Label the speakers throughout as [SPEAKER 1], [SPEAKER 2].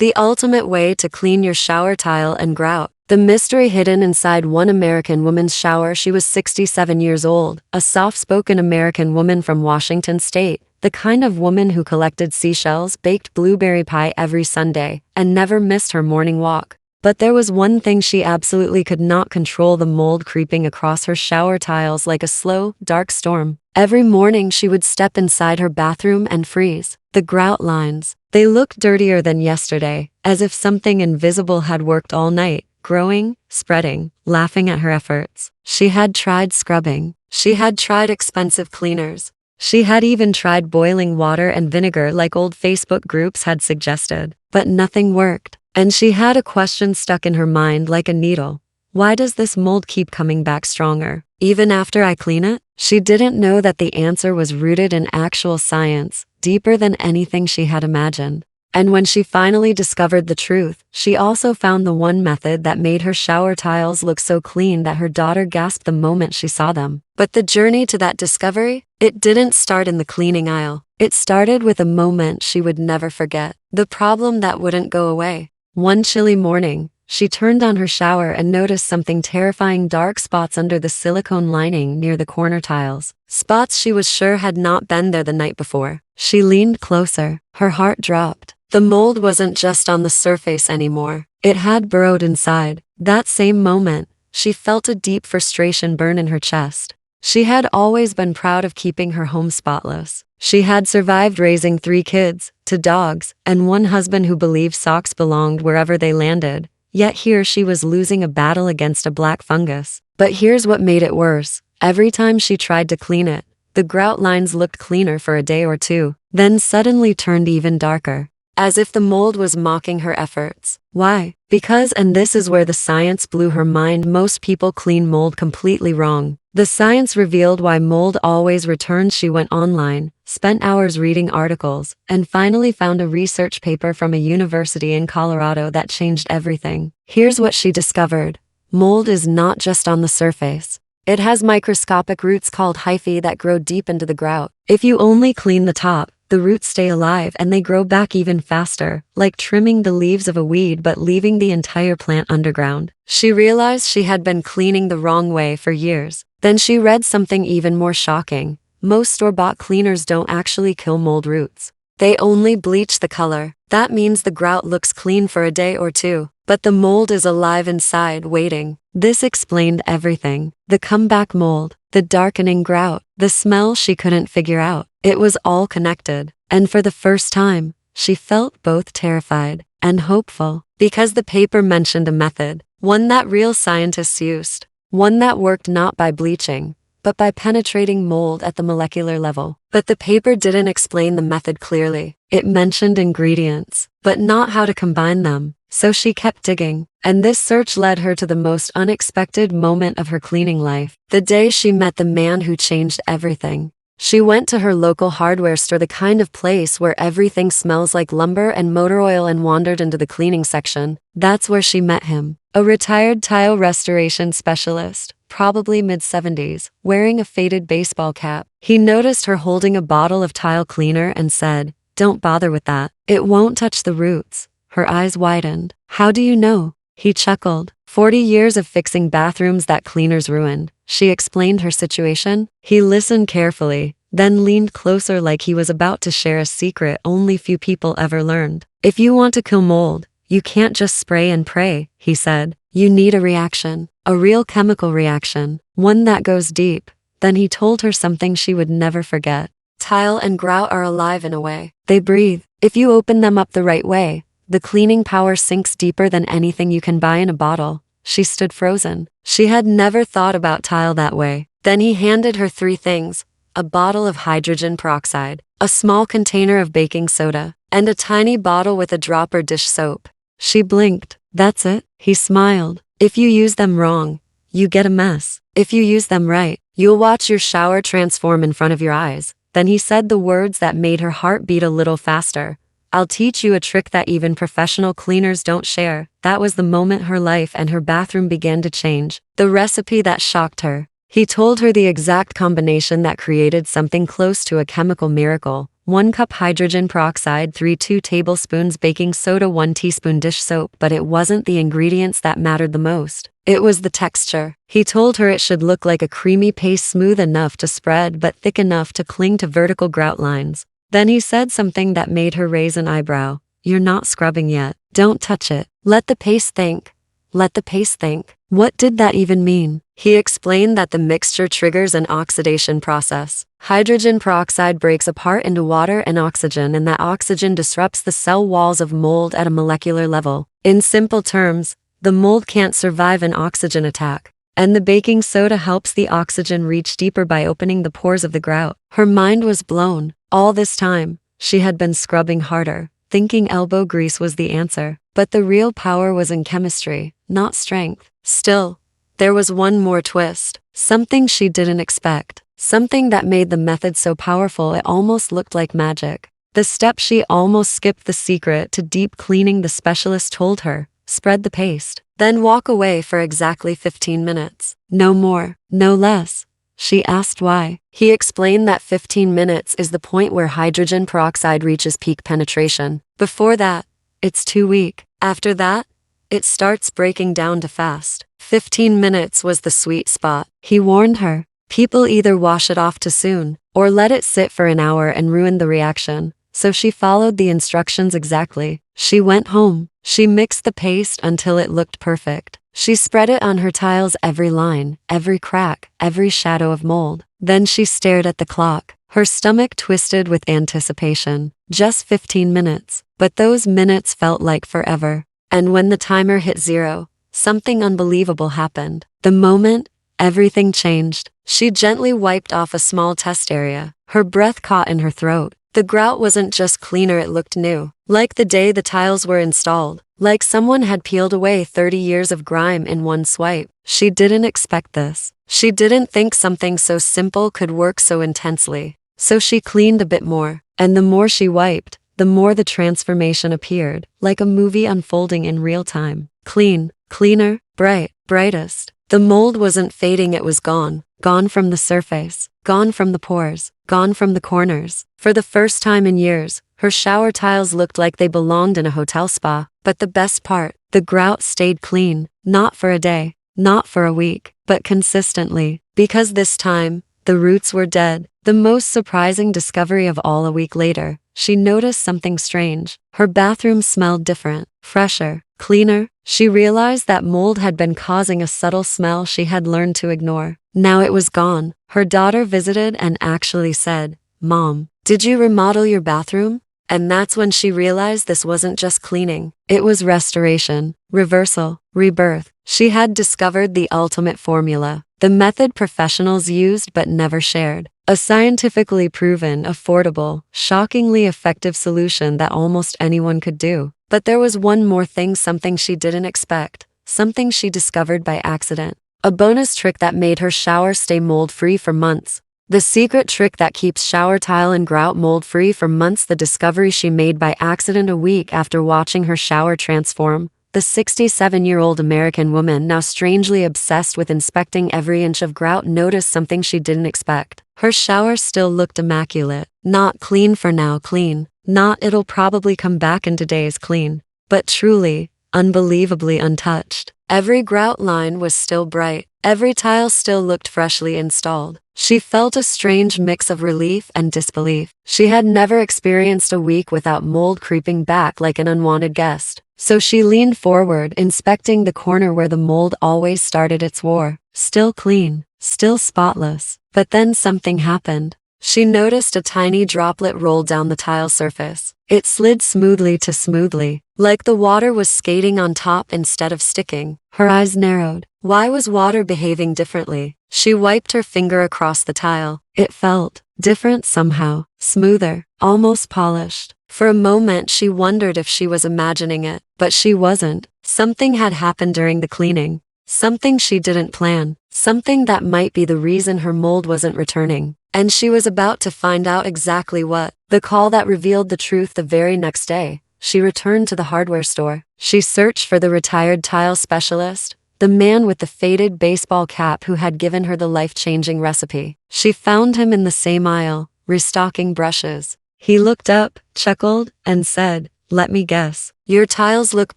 [SPEAKER 1] the ultimate way to clean your shower tile and grout. The mystery hidden inside one American woman's shower. She was 67 years old, a soft-spoken American woman from Washington State, the kind of woman who collected seashells, baked blueberry pie every Sunday, and never missed her morning walk. But there was one thing she absolutely could not control: the mold creeping across her shower tiles like a slow, dark storm. Every morning she would step inside her bathroom and freeze. The grout lines. They looked dirtier than yesterday, as if something invisible had worked all night, growing, spreading, laughing at her efforts. She had tried scrubbing. She had tried expensive cleaners. She had even tried boiling water and vinegar like old Facebook groups had suggested. But nothing worked. And she had a question stuck in her mind like a needle. Why does this mold keep coming back stronger, even after I clean it? She didn't know that the answer was rooted in actual science, deeper than anything she had imagined. And when she finally discovered the truth, she also found the one method that made her shower tiles look so clean that her daughter gasped the moment she saw them. But the journey to that discovery, it didn't start in the cleaning aisle. It started with a moment she would never forget. The problem that wouldn't go away. One chilly morning, she turned on her shower and noticed something terrifying: dark spots under the silicone lining near the corner tiles. Spots she was sure had not been there the night before. She leaned closer. Her heart dropped. The mold wasn't just on the surface anymore. It had burrowed inside. That same moment, she felt a deep frustration burn in her chest. She had always been proud of keeping her home spotless. She had survived raising 3 kids, 2 dogs, and one husband who believed socks belonged wherever they landed. Yet here she was losing a battle against a black fungus. But here's what made it worse. Every time she tried to clean it, the grout lines looked cleaner for a day or two, then suddenly turned even darker, as if the mold was mocking her efforts. Why? Because, and this is where the science blew her mind, most people clean mold completely wrong. The science revealed why mold always returns. She went online, spent hours reading articles, and finally found a research paper from a university in Colorado that changed everything. Here's what she discovered. Mold is not just on the surface. It has microscopic roots called hyphae that grow deep into the grout. If you only clean the top, the roots stay alive and they grow back even faster, like trimming the leaves of a weed but leaving the entire plant underground. She realized she had been cleaning the wrong way for years. Then she read something even more shocking. Most store-bought cleaners don't actually kill mold roots. They only bleach the color. That means the grout looks clean for a day or two, but the mold is alive inside, waiting. This explained everything. The comeback mold, the darkening grout, the smell she couldn't figure out. It was all connected. And for the first time, she felt both terrified and hopeful, because the paper mentioned a method, one that real scientists used, one that worked not by bleaching, but by penetrating mold at the molecular level. But the paper didn't explain the method clearly. It mentioned ingredients, but not how to combine them. So she kept digging, and this search led her to the most unexpected moment of her cleaning life. The day she met the man who changed everything. She went to her local hardware store, the kind of place where everything smells like lumber and motor oil, and wandered into the cleaning section. That's where she met him. A retired tile restoration specialist, probably mid-70s, wearing a faded baseball cap. He noticed her holding a bottle of tile cleaner and said, "Don't bother with that. It won't touch the roots." Her eyes widened. "How do you know?" He chuckled. 40 years of fixing bathrooms that cleaners ruined. She explained her situation. He listened carefully, then leaned closer like he was about to share a secret only few people ever learned. "If you want to kill mold, you can't just spray and pray," he said. "You need a reaction, a real chemical reaction, one that goes deep." Then he told her something she would never forget. Tile and grout are alive in a way. They breathe. If you open them up the right way, the cleaning power sinks deeper than anything you can buy in a bottle. She stood frozen. She had never thought about tile that way. Then he handed her 3 things: a bottle of hydrogen peroxide, a small container of baking soda, and a tiny bottle with a drop or dish soap. She blinked. "That's it?" He smiled. "If you use them wrong, you get a mess. If you use them right, you'll watch your shower transform in front of your eyes." Then he said the words that made her heart beat a little faster. "I'll teach you a trick that even professional cleaners don't share." That was the moment her life and her bathroom began to change. The recipe that shocked her. He told her the exact combination that created something close to a chemical miracle. 1 cup hydrogen peroxide, 2 tablespoons baking soda, 1 teaspoon dish soap. But it wasn't the ingredients that mattered the most. It was the texture. He told her it should look like a creamy paste, smooth enough to spread but thick enough to cling to vertical grout lines. Then he said something that made her raise an eyebrow. "You're not scrubbing yet. Don't touch it. Let the paste think. Let the paste think." What did that even mean? He explained that the mixture triggers an oxidation process. Hydrogen peroxide breaks apart into water and oxygen, and that oxygen disrupts the cell walls of mold at a molecular level. In simple terms, the mold can't survive an oxygen attack. And the baking soda helps the oxygen reach deeper by opening the pores of the grout. Her mind was blown. All this time, she had been scrubbing harder, thinking elbow grease was the answer. But the real power was in chemistry, not strength. Still, there was one more twist. Something she didn't expect. Something that made the method so powerful it almost looked like magic. The step she almost skipped, the secret to deep cleaning. The specialist told her, spread the paste, then walk away for exactly 15 minutes. No more, no less. She asked why. He explained that 15 minutes is the point where hydrogen peroxide reaches peak penetration. Before that, it's too weak. After that, it starts breaking down to fast. 15 minutes was the sweet spot. He warned her. People either wash it off too soon, or let it sit for an hour and ruin the reaction. So she followed the instructions exactly. She went home. She mixed the paste until it looked perfect. She spread it on her tiles, every line, every crack, every shadow of mold. Then she stared at the clock. Her stomach twisted with anticipation. Just 15 minutes. But those minutes felt like forever. And when the timer hit 0, something unbelievable happened. The moment, everything changed. She gently wiped off a small test area. Her breath caught in her throat. The grout wasn't just cleaner, it looked new. Like the day the tiles were installed. Like someone had peeled away 30 years of grime in one swipe. She didn't expect this. She didn't think something so simple could work so intensely. So she cleaned a bit more. And the more she wiped, the more the transformation appeared, like a movie unfolding in real time. Clean, cleaner, bright, brightest. The mold wasn't fading, it was gone. Gone from the surface. Gone from the pores. Gone from the corners. For the first time in years, her shower tiles looked like they belonged in a hotel spa. But the best part, the grout stayed clean. Not for a day, not for a week, but consistently. Because this time, the roots were dead. The most surprising discovery of all, a week later, she noticed something strange. Her bathroom smelled different, fresher, cleaner. She realized that mold had been causing a subtle smell she had learned to ignore. Now it was gone. Her daughter visited and actually said, "Mom, did you remodel your bathroom?" And that's when she realized this wasn't just cleaning. It was restoration, reversal, rebirth. She had discovered the ultimate formula. The method professionals used but never shared. A scientifically proven, affordable, shockingly effective solution that almost anyone could do. But there was one more thing, something she didn't expect, something she discovered by accident. A bonus trick that made her shower stay mold-free for months. The secret trick that keeps shower tile and grout mold-free for months. The discovery she made by accident a week after watching her shower transform. The 67-year-old American woman, now strangely obsessed with inspecting every inch of grout, noticed something she didn't expect. Her shower still looked immaculate. Not clean for now, clean. Not it'll probably come back in today's clean. But truly, unbelievably untouched. Every grout line was still bright. Every tile still looked freshly installed. She felt a strange mix of relief and disbelief. She had never experienced a week without mold creeping back like an unwanted guest. So she leaned forward, inspecting the corner where the mold always started its war. Still clean, still spotless. But then something happened. She noticed a tiny droplet roll down the tile surface. It slid smoothly, like the water was skating on top instead of sticking. Her eyes narrowed. Why was water behaving differently? She wiped her finger across the tile. It felt different somehow, smoother, almost polished. For a moment she wondered if she was imagining it, but she wasn't. Something had happened during the cleaning. Something she didn't plan. Something that might be the reason her mold wasn't returning. And she was about to find out exactly what. The call that revealed the truth. The very next day, she returned to the hardware store. She searched for the retired tile specialist, the man with the faded baseball cap who had given her the life-changing recipe. She found him in the same aisle, restocking brushes. He looked up, chuckled, and said, "Let me guess. Your tiles look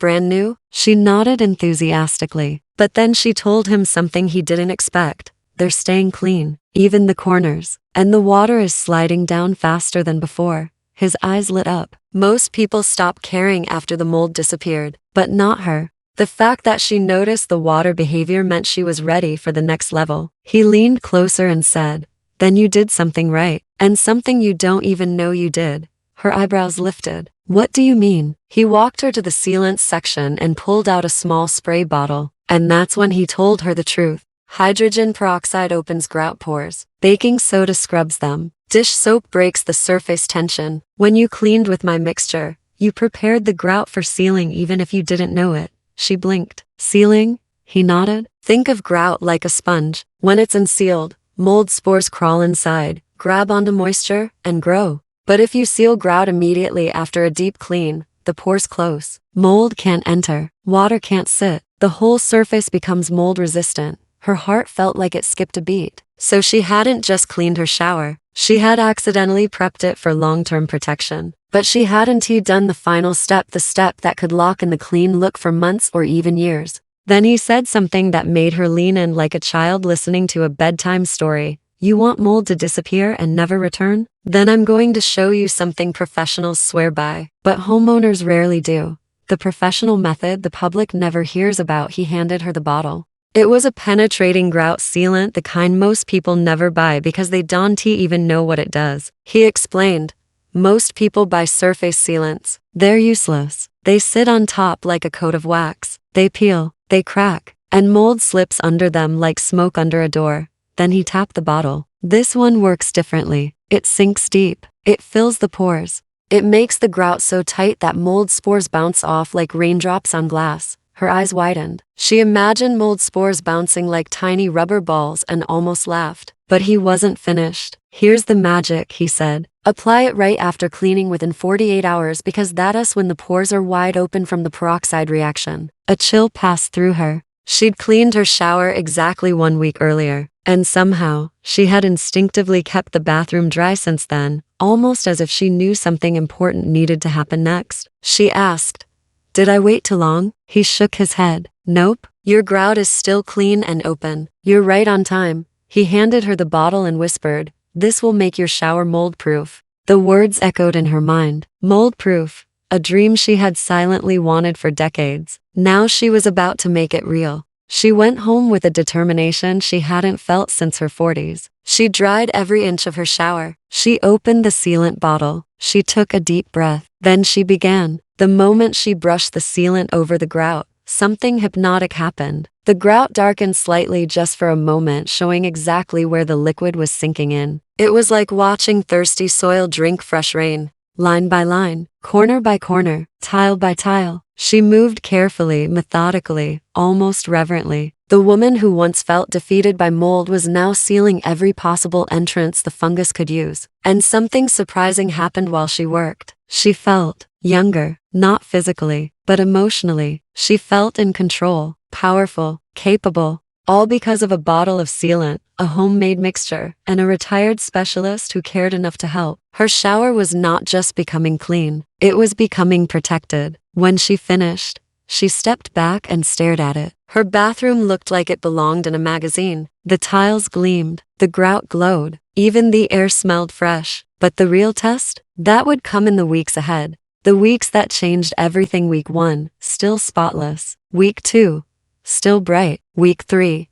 [SPEAKER 1] brand new?" She nodded enthusiastically. But then she told him something he didn't expect. They're staying clean, even the corners. And the water is sliding down faster than before. His eyes lit up. Most people stopped caring after the mold disappeared, but not her. The fact that she noticed the water behavior meant she was ready for the next level. He leaned closer and said, "Then you did something right, and something you don't even know you did." Her eyebrows lifted. "What do you mean?" He walked her to the sealant section and pulled out a small spray bottle, and that's when he told her the truth. Hydrogen peroxide opens grout pores. Baking soda scrubs them. Dish soap breaks the surface tension. When you cleaned with my mixture, you prepared the grout for sealing even if you didn't know it. She blinked. "Sealing?" He nodded. "Think of grout like a sponge. When it's unsealed, mold spores crawl inside, grab onto moisture, and grow. But if you seal grout immediately after a deep clean, the pores close. Mold can't enter. Water can't sit. The whole surface becomes mold resistant." Her heart felt like it skipped a beat. So she hadn't just cleaned her shower. She had accidentally prepped it for long-term protection. But she hadn't done the final step, the step that could lock in the clean look for months or even years. Then he said something that made her lean in like a child listening to a bedtime story. "You want mold to disappear and never return? Then I'm going to show you something professionals swear by, but homeowners rarely do. The professional method the public never hears about." He handed her the bottle. It was a penetrating grout sealant, the kind most people never buy because they don't even know what it does. He explained, "Most people buy surface sealants. They're useless. They sit on top like a coat of wax. They peel, they crack, and mold slips under them like smoke under a door." Then he tapped the bottle. "This one works differently. It sinks deep. It fills the pores. It makes the grout so tight that mold spores bounce off like raindrops on glass." Her eyes widened. She imagined mold spores bouncing like tiny rubber balls and almost laughed. But he wasn't finished. "Here's the magic," he said. "Apply it right after cleaning within 48 hours because that's when the pores are wide open from the peroxide reaction." A chill passed through her. She'd cleaned her shower exactly 1 week earlier, and somehow, she had instinctively kept the bathroom dry since then, almost as if she knew something important needed to happen next. She asked, "Did I wait too long?" He shook his head. "Nope. Your grout is still clean and open. You're right on time." He handed her the bottle and whispered, "This will make your shower mold-proof." The words echoed in her mind. Mold-proof. A dream she had silently wanted for decades. Now she was about to make it real. She went home with a determination she hadn't felt since her 40s. She dried every inch of her shower. She opened the sealant bottle. She took a deep breath. Then she began. The moment she brushed the sealant over the grout, something hypnotic happened. The grout darkened slightly just for a moment, showing exactly where the liquid was sinking in. It was like watching thirsty soil drink fresh rain. Line by line, corner by corner, tile by tile, she moved carefully, methodically, almost reverently. The woman who once felt defeated by mold was now sealing every possible entrance the fungus could use. And something surprising happened while she worked. She felt younger, not physically, but emotionally. She felt in control, powerful, capable, all because of a bottle of sealant, a homemade mixture, and a retired specialist who cared enough to help. Her shower was not just becoming clean, it was becoming protected. When she finished, she stepped back and stared at it. Her bathroom looked like it belonged in a magazine. The tiles gleamed, the grout glowed, even the air smelled fresh. But the real test? That would come in the weeks ahead. The weeks that changed everything. Week 1, still spotless. Week 2, still bright. Week 3,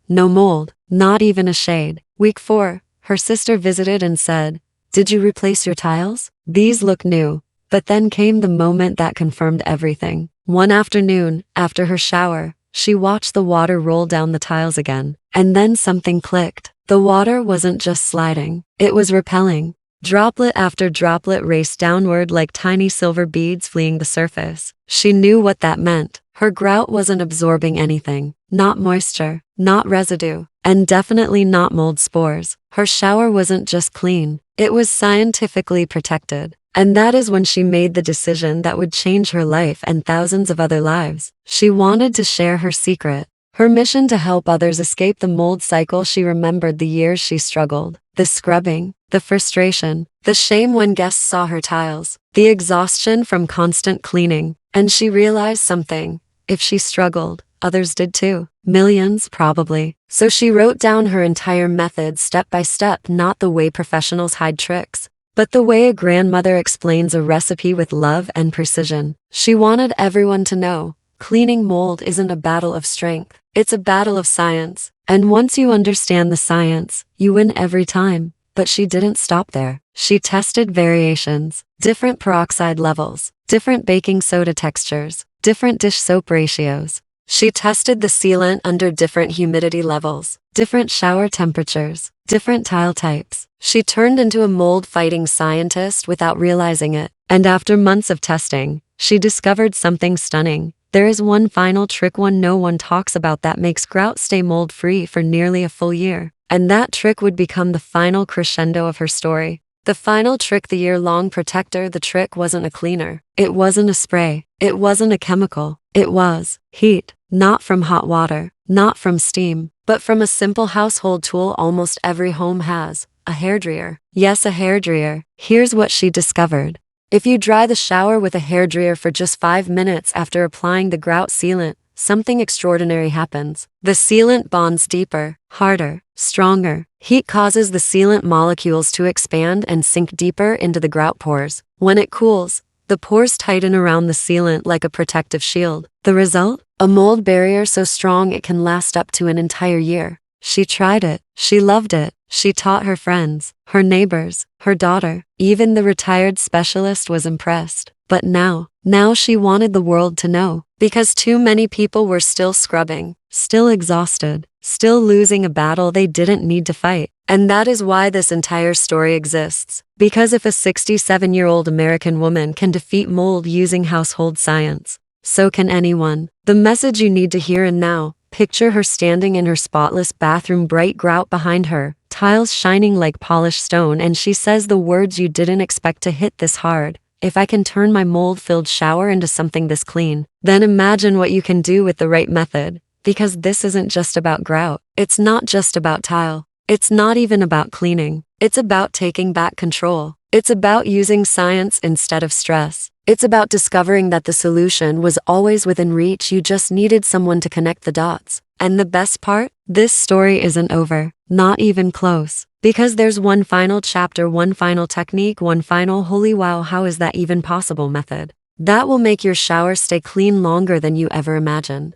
[SPEAKER 1] no mold, not even a shade. Week 4, her sister visited and said, "Did you replace your tiles? These look new." But then came the moment that confirmed everything. One afternoon, after her shower, she watched the water roll down the tiles again. And then something clicked. The water wasn't just sliding, it was repelling. Droplet after droplet raced downward like tiny silver beads fleeing the surface. She knew what that meant. Her grout wasn't absorbing anything. Not moisture, not residue, and definitely not mold spores. Her shower wasn't just clean, it was scientifically protected. And that is when she made the decision that would change her life and thousands of other lives. She wanted to share her secret. Her mission to help others escape the mold cycle. She remembered the years she struggled, the scrubbing, the frustration, the shame when guests saw her tiles, the exhaustion from constant cleaning, and she realized something. If she struggled, others did too. Millions, probably. So she wrote down her entire method step by step, not the way professionals hide tricks, but the way a grandmother explains a recipe with love and precision. She wanted everyone to know, cleaning mold isn't a battle of strength, it's a battle of science. And once you understand the science, you win every time. But she didn't stop there. She tested variations, different peroxide levels, different baking soda textures, different dish soap ratios. She tested the sealant under different humidity levels, different shower temperatures, different tile types. She turned into a mold-fighting scientist without realizing it. And after months of testing, she discovered something stunning. There is one final trick no one talks about that makes grout stay mold-free for nearly a full year. And that trick would become the final crescendo of her story. The final trick, the year-long protector. The trick wasn't a cleaner. It wasn't a spray. It wasn't a chemical. It was heat. Not from hot water, not from steam, but from a simple household tool almost every home has, a hairdryer. Yes, a hairdryer. Here's what she discovered. If you dry the shower with a hairdryer for just 5 minutes after applying the grout sealant, something extraordinary happens. The sealant bonds deeper, harder, stronger. Heat causes the sealant molecules to expand and sink deeper into the grout pores. When it cools, the pores tighten around the sealant like a protective shield. The result? A mold barrier so strong it can last up to an entire year. She tried it. She loved it. She taught her friends, her neighbors, her daughter. Even the retired specialist was impressed. But now she wanted the world to know. Because too many people were still scrubbing, still exhausted, still losing a battle they didn't need to fight. And that is why this entire story exists. Because if a 67-year-old American woman can defeat mold using household science, so can anyone. The message you need to hear. And now, picture her standing in her spotless bathroom, bright grout behind her, tiles shining like polished stone, and she says the words you didn't expect to hit this hard. If I can turn my mold-filled shower into something this clean, then imagine what you can do with the right method. Because this isn't just about grout. It's not just about tile. It's not even about cleaning. It's about taking back control. It's about using science instead of stress. It's about discovering that the solution was always within reach. You just needed someone to connect the dots. And the best part? This story isn't over. Not even close. Because there's one final chapter, one final technique, one final holy wow, how is that even possible method that will make your shower stay clean longer than you ever imagined.